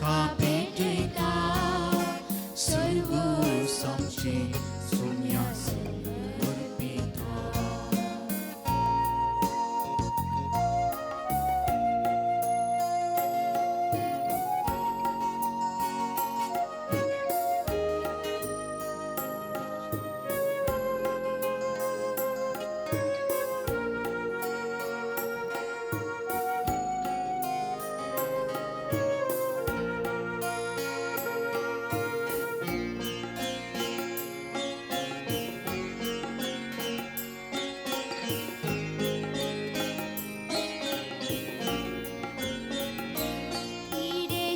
तुका भेटयता सर्व आमचे सोम्या समर्पिता.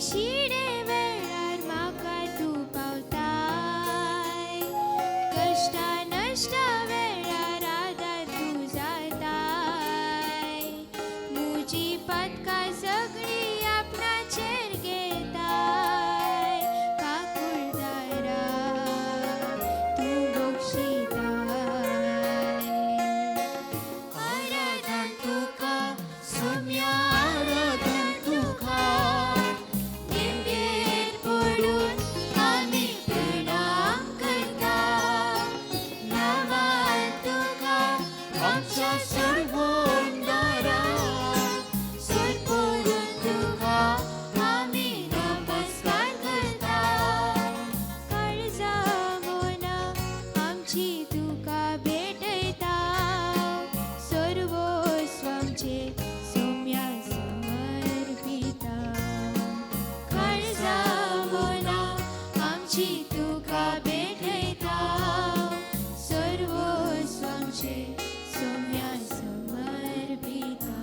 शिडे वेळार म्हाका तूं पावताय, कश्टा नश्टा वेळार आदार तूं जाताय. म्हजी पदकां सगळीं आपणाचेर घेताय, काकुळदारा तूं बक्षिताय. आराधन तुका सोम्या आराधन तुका निमगेर पडून आमी प्रणाम करता. नावान तुका आमच्या सर्व उंडारा सोडून तुका आमी नमस्कार करता. काळजा मोना आमची तुका भेटयता सर्वस्व आमचे सोम्या समर्पिता. काळजा मोना आमची तुका भेटयता सर्वस्व आमचे सोम्या समर्पिता.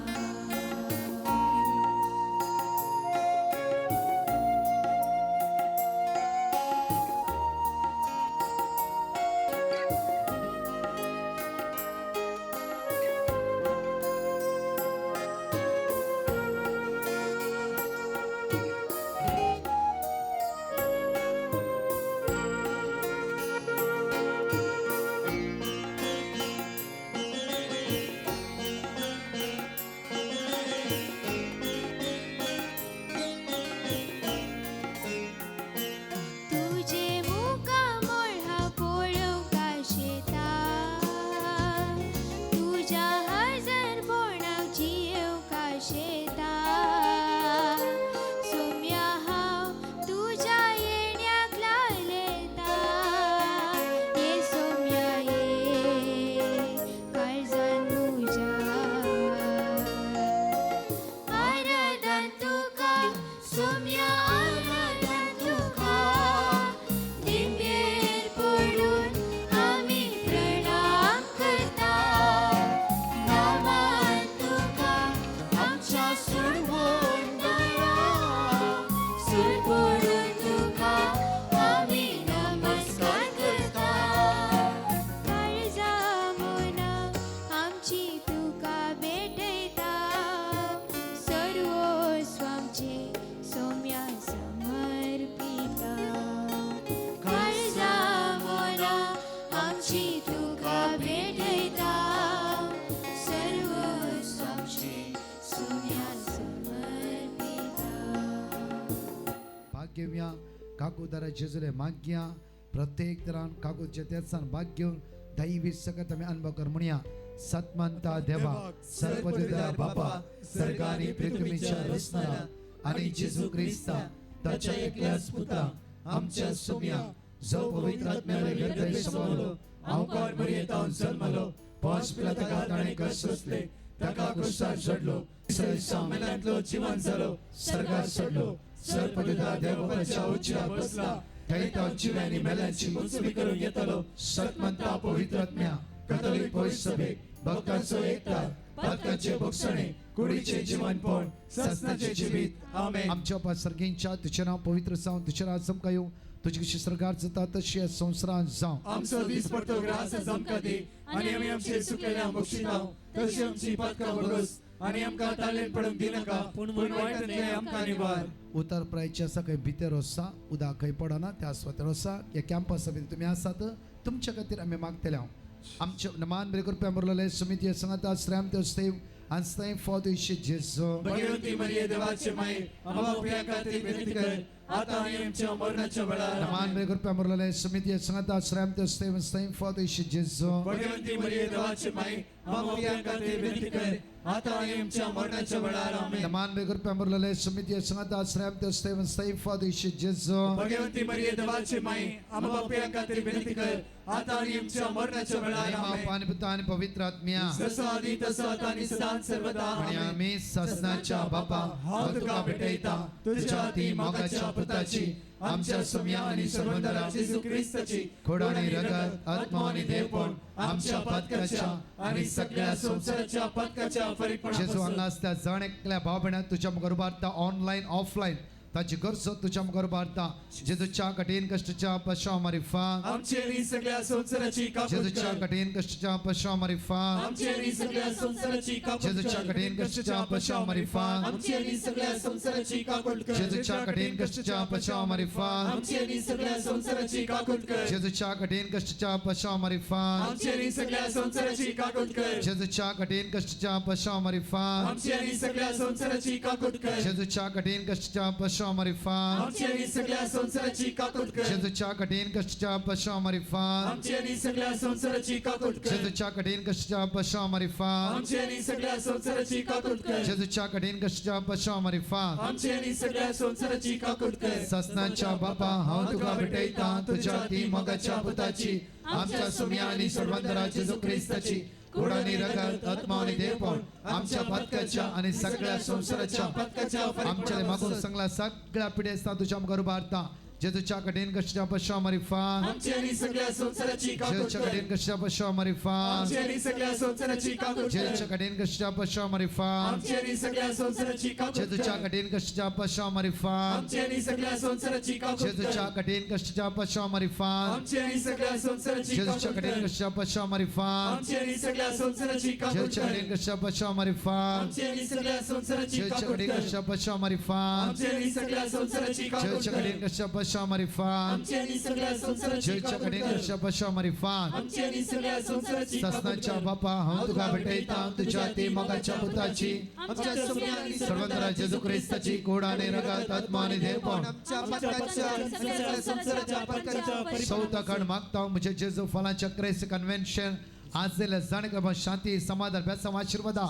तुझे मुका मोळा पळोवका शेता, तुझ्या हजर बोणाक जियेवका शेता. सोम्या हांव तुझ्या येण्याक लायलेता, ये सोम्या ये काळजान तुझ्या. आराधन तुका सोम्या आराधन तुका निमगेर पडून आमी प्रणाम करता. नावान तुका आमच्या सर्व उंडारा सोडून तुका आमी नमस्कार करता. काळजा मोना आमची तुका भेटयता सर्वस्व आमचे सोम्या समर्पिता. काळजा मोना आमची तुका भेटयता सर्वस्व आमचे सोम्या समर्पिता. भाग्यव्या काकूदारा जेजुले माग्या प्रत्येक तरान काकू जेतेसान भाग्य दैवी सकत आम्ही अनुभव कर म्हणया. सत्मंता देवा सर्वपिता बापा सर्गानी पृथ्वीच्या रचणारा आणि जेजू ख्रिस्ता ताच्या एकल्याच पुत्रा आमच्या सोम्या जो पवित्र आत्म्याने हृदय समावलो अवकार मर्यादान जन्मलो पाच पिलातका ताणे कष्ट सोसले ताका क्रुसार चढलो सामेलांतलो जीवन जालो सर्गार चढलो सर्वपिता देवाच्या उच्चार बसला थैता जिव्यांनी मेल्यांची मुक्ती करून येतलो. सत्मंता पवित्र आत्म्या कॅथोलिक पवित्र सभे भक्तांचो एकता भक्तांचे भक्षणे कुडीचे जीवनपण सस्नाचे जीवित आमेन. आमच्या पासर्गींच्या तुझे नाव पवित्र जावं तुझे राज चमका येवं तुझी कशी सरकार जाता तशी संवसारांत जावं. आमचो दीस पडतो ग्रास चमका दी आनी आमी आमचे सुकलेल्या बक्षितांव तशी आमची पदकां भरोस आनी आमकां ताळेन पडूंक दिनाका पूण वायटांतले आमकां निवार. उतर प्रायचे आसा खंय भितर आसा उदक खंय पडना त्या स्वतर आसा ह्या कॅम्पस सभेत तुमी आसात तुमच्या खातीर आमी मागतले. आमचे नमान बरे करपी आमरलेले समिती सांगात आश्रम ते स्तेव आंस्ताय फॉद इशे जेजो भगवंती मरिये देवाचे माये आमच्या खातीर विनंती कर आता आणि आमच्या मरणाच्या वेळार Naman may gurpa murlale sumiti sangata sram te Steven Stein Father Ishi Jesu. Bhagwanti मरिये देवाची माई आम्हा प्रियांकाते विनंती कर आता आणि आमच्या मरणाच्या वेळार आमेन Naman may gurpa murlale sumiti sangata sram te Steven Stein Father Ishi Jesu. Bhagwanti मरिये देवाची माई आम्हा प्रियांकाते विनंती कर आता आणि आमच्या मरणाच्या वेळार Nama आमेन paniputani pavitratmya. जसं आधी तसं आता आणि सदान सर्वदा आणि आमेन आम्ही ससनाच्या बापा हाव तुका भेटयता तुझ्या ती मोगाच्या पुताची आमच्या सुम्या आणि सर्वंतरा जेजू ख्रिस्ताची खोडानी रगत आत्मा आणि देवपण आमच्या पदकाच्या आणि सगळ्या संसाराच्या पदकाच्या जेजू परिपूर्ण हांगासल्या जण एकल्या भाव भयणां तुझ्या मुखार उबारता ऑनलाइन ऑफलाइन ताची गरज तुझ्या मुखार उबारता जेजूच्या कठीण कष्टाच्या पश्चाव मारिफा आमचे आणि सगळ्या संसाराची कापूस जेजूच्या कर. कठीण कष्टाच्या पश्चाव मारिफा आमचे आणि सगळ्या संसाराची कापूस जेजूच्या कर. कठीण कष्टाच्या पश्चाव मारिफा आमचे आणि सगळ्या संसाराची काकूट कर. जेजूच्या कठीण कष्टाच्या पश्चाव मारिफा आमचे आणि सगळ्या संसाराची काकूट कर. जेजूच्या कठीण कष्टाच्या पश्चाव मारिफा आमचे आणि सगळ्या संसाराची काकूट कर. जेजूच्या कठीण कष्टाच्या पश्चाव मारिफा आमचे आणि सगळ्या संसाराची काकूट कर. जेजूच्या कठीण कष्टाच्या पश्चाव मारिफा आमचे आणि सगळ्या संसाराची काकूट कर. जेजूच्या कठीण कष्टाच्या पश्चाव मारिफा आमचे आणि सगळ्या संसाराची काकूट कर. जेजूच्या कठीण कष्टाच्या पश्चाव मारिफा आमचे आणि सगळ्या संसाराची काकूट कर. जेजूच्या कठीण कष्टाच्या पश्चाव मारिफा आमचे आणि सगळ्या संसाराची काकूट कर. ससनाच्या बापा हांव तुका भेटयता तुझ्या ती मोगाच्या पुताची आमच्या सुम्या आणि सर्वंतरा जेजू ख्रिस्ताची खोडानी रगत आत्मा आणि देवपण आमच्या पदकाच्या आणि सगळ्या संसाराच्या पदकाच्या आमच्या मागून सांगला सगळ्या पिढ्यास्ता तुझ्या मुखार उबारता जेजूच्या कठीण कष्टाच्या पश्चाव मारिफा आमचे आणि सगळ्या संसाराची काकूट जेजूच्या कर. कठीण कष्टाच्या पश्चाव मारिफा आमचे आणि सगळ्या संसाराची काकूट कर. जेजूच्या कठीण कष्टाच्या पश्चाव मारिफा आमचे आणि सगळ्या संसाराची काकूट जेजूच्या कर. कठीण कष्टाच्या पश्चाव मारिफा आमचे आणि सगळ्या संसाराची काकूट कर. जेजूच्या कठीण कष्टाच्या पश्चाव मारिफा आमचे आणि सगळ्या संसाराची जेजूच्या काकूट कठीण कर. कष्टाच्या पश्चाव मारिफा आमचे आणि सगळ्या संसाराची काकूट जेजूच्या कर. कठीण कष्टाच्या पश्चाव मारिफा आमचे आणि सगळ्या संसाराची जेजूच्या काकूट कठीण कर. कष्टाच्या पश्चाव मारिफा आमचे आणि सगळ्या संसाराची काकूट जेजूच्या कर. कठीण कष्टाच्या पश्चाव मारिफा आमचे आणि सगळ्या संसाराची जेजूच्या काकूट कठीण कर. कष्टाच्या पश्चाव मारिफा आमचे आणि सगळ्या संसाराची काकूट ससनाच्या कर. बापा हांव तुका भेटयता तुझ्या ती मोगाच्या पुताची आमच्या सुम्या आणि सर्वंतरा जेजू ख्रिस्ताची खोडाने रगत आत्मा आणि देवपण आमच्या पदकाच्या आणि सगळ्या संसाराच्या पदकाच्या चौथा खंड मागता हांव म्हजे जेजू फलांच्या क्रेस्त कन्व्हेन्शन आज जाल्यार जाण शांती समाधान बेसांव आशिर्वादा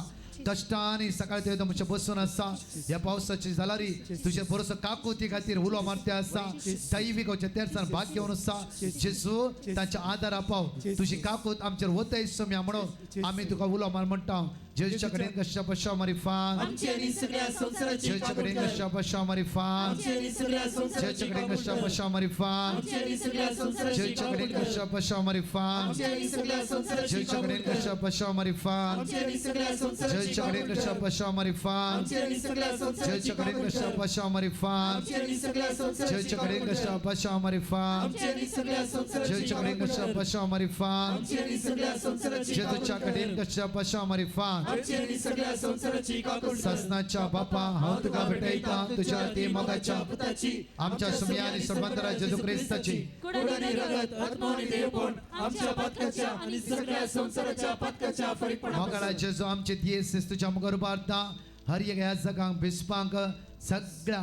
कष्टांनी सकाळी ते म्हजे बसून आसा ह्या पावसाची जालारी तुझे बरोसो काकुती खातीर उलो मारते आसा दैवीक तेरसान भाग घेवन आसा जेजू तांच्या आदार आपाव तुझी काकूत आमचेर वतय सोम्या म्हणून आमी तुका उलो मार म्हणटा जेजूच्या कडेन कशा पश्चाव मारिफान आमचे आणि सगळ्या संसाराची जेजूच्या काकूट कडेन कर. कशा पश्चाव मारिफान आमचे आणि सगळ्या संसाराची जेजूच्या कडेन काकूट कशा कर. पश्चाव मारिफान आमचे आणि सगळ्या संसाराची जेजूच्या काकूट कडेन कर. कशा पश्चाव मारिफान आमचे आणि सगळ्या संसाराची जेजूच्या काकूट कडेन कर. कशा पश्चाव मारिफान आमचे आणि सगळ्या संसाराची जेजूच्या कडेन काकूट कशा कर. पश्चाव मारिफान आमचे आणि सगळ्या संसाराची जेजूच्या कडेन काकूट कशा कर. पश्चाव मारिफान आमचे आणि सगळ्या संसाराची जेजूच्या कडेन काकूट कशा कर. पश्चाव मारिफान आमचे आणि सगळ्या संसाराची जेजूच्या कडेन काकूट कशा कर. पश्चाव मारिफान आमचे आणि सगळ्या संसाराची जेजूच्या काकूट कडेन कर. कशा पश्चाव मारिफान आमचे आणि सगळ्या संसाराची काकूट कर. ससनाच्या बापा हांव तुका भेटयता तुझ्या ती मोगाच्या पुताची आमच्या सुम्या आणि सर्वंतरा जेजू ख्रिस्ताची कोडानी रगत आत्मा आणि देवपण आमच्या पदकाच्या आणि सगळ्या संसाराच्या पदकाच्या परिपूर्ण मोगाळा जेजू आमचे दियेस तुझ्या मुखार उबारता हर एक ह्या जगांक भिसपांक सगळ्या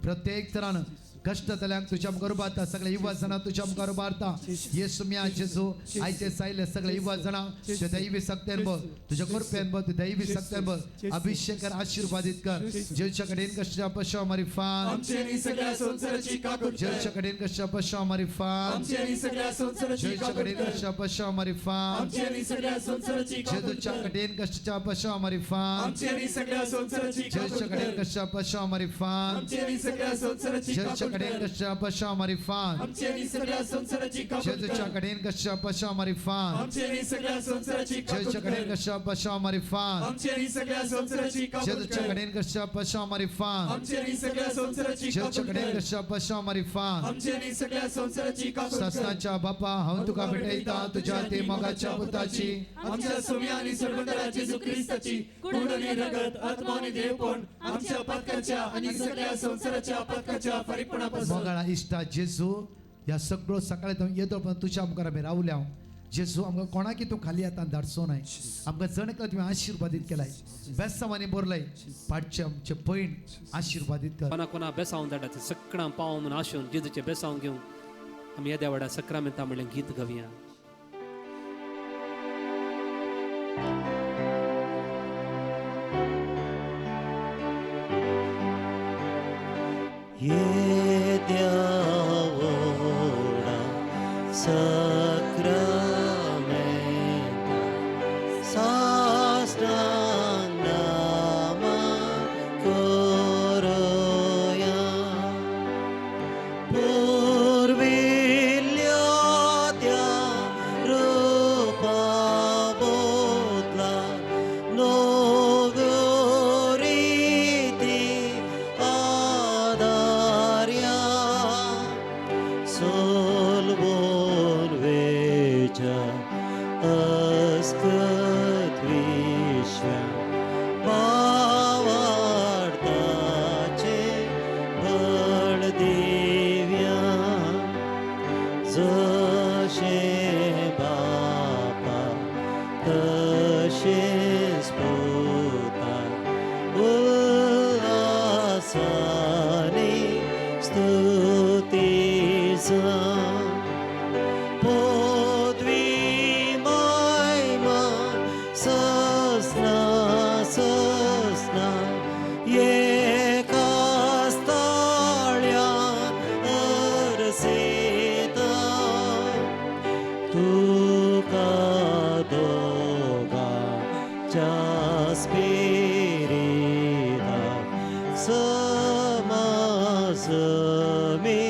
प्रत्येक तरान कष्टतल्यांक तुझ्या मुखार उबारता सगळ्या युवा जाणां तुझ्या मुखार उबारता येसू म्या जेजू आयचे सायले सगळे युवा जाणां ते दैवी सक्तेन ब तुझ्या कृपेन ब ते दैवी सक्तेन ब अभिषेक कर आशीर्वादित कर जेजूच्या कडेन कशा पश्चाव मारिफान आमचे आणि सगळ्या संसाराची काकूट कर. जेजूच्या कडेन कशा पश्चाव मारिफान आमचे आणि सगळ्या संसाराची जेजूच्या काकूट कडेन कर. कशा पश्चाव मारिफान आमचे आणि सगळ्या संसाराची काकूट जेजूच्या कर. कडेन कशा पश्चाव मारिफान आमचे आणि सगळ्या संसाराची काकूट जेजूच्या कडेन कर. कशा पश्चाव मारिफान आमचे आणि सगळ्या संसाराची जेजूच्या काकूट कडेन कर. कशा पश्चाव मारिफान आमचे आणि सगळ्या संसाराची काकूट जेजूच्या कर. कडेन कशा पश्चाव मारिफान आमचे आणि सगळ्या संसाराची काकूट जेजूच्या कडेन कर. कशा पश्चाव मारिफान आमचे आणि सगळ्या संसाराची काकूट जेजूच्या कर. कडेन कशा पश्चाव मारिफान आमचे आणि सगळ्या संसाराची जेजूच्या काकूट कडेन कर. कशा पश्चाव मारिफान आमचे आणि सगळ्या संसाराची काकूट कर. ससनाच्या बापा हांव तुका भेटयता तुझ्या ती मोगाच्या पुताची आमच्या सोम्या आणि सर्वंतरा जेजू ख्रिस्ताची कोडानी रगत आत्मा आणि देवपण आमच्या पदकाच्या आणि सगळ्या संसाराच्या पदकाच्या परिपूर्णापासून मोगाळा इष्टा जेजू या सगळं सकाळी येतो पण तुझ्या मुखार आम्ही रावल्या जेजू आमकां कोणाकी तूं खाली हातान धाडचो नाय आमकां जण एकलो तुवें आशिर्वादीत केलाय बेसांवांनी बरलय पाडचे आमचे पैण आशिर्वादीत कर कोणा कोणा बेसांव धाडा सगळां पाव म्हणून आशून जेजूचे बेसांव घेवन आमी येद्या व्हडा सक्रामेंता म्हणलें गीत गावया. Yedyavora sakramenta sastangnama koroya purvilyadya rupa bodla nogoriti adarya solvon veja askat vishwa bavartache baldivya जशे बापा तशे स्पुता उल्हासाने स्तुतीचा पदवी महिमा सस्ना सस्ना एकाच ताळ्यान अरसेता तुका दोगाच्या स्पिरिता समाज मी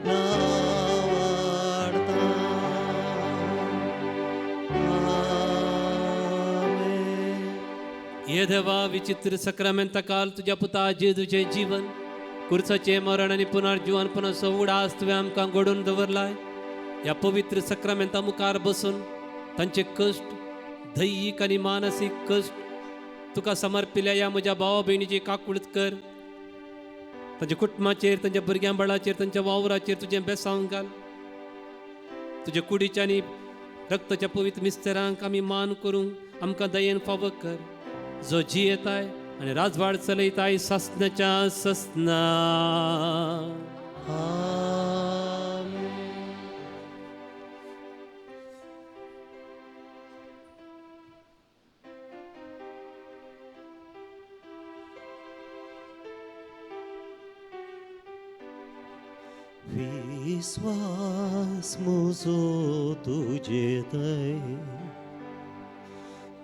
नावाडता. आमेन. ये देवा विचित्र सक्रामेंता काल तुझ्या पुता जेजूचे जीवन कुर्साचे मरण आणि पुनर्जीवन पुन्हा सवडास तुवें आमकां घडोवन दवरलाय. या पवित्र सक्रामेंता मुखार बसून तांचे कश्ट दैहिक आणि मानसीक कश्ट तुका समर्पिल्या या म्हज्या भावा भयणीची काकुळत कर. तांच्या कुटुंबाचेर तांच्या भुरग्यां बाळाचेर तांच्या वावराचेर तुजें बेसांव घाल. तुजे कुडीच्या आनी रक्ताच्या पवित्र मिस्तेरांक आमी मान करूंक आमकां दयेन फावो कर. जो जी येताय आनी राजवाड चलयताय सस्नाच्या सस्ना. आमेन. विश्वास म्हजो तुजेतय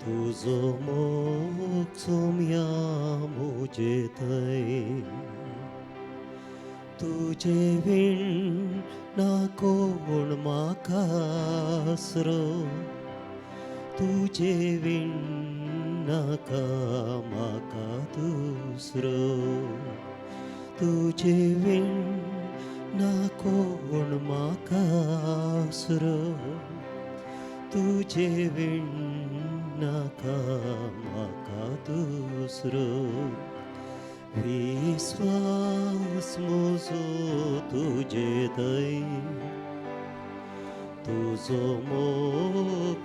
तुजो मोग सोम्या म्हजेतय तुजे विण ना कोण म्हाका आसरो तुजे विण नाका म्हाका दुसरो तुजे विण ना कोण म्हाका आसरो तुजे विण नाका म्हाका दुसरो. विश्वास म्हजो तुजेतय तुजो मोग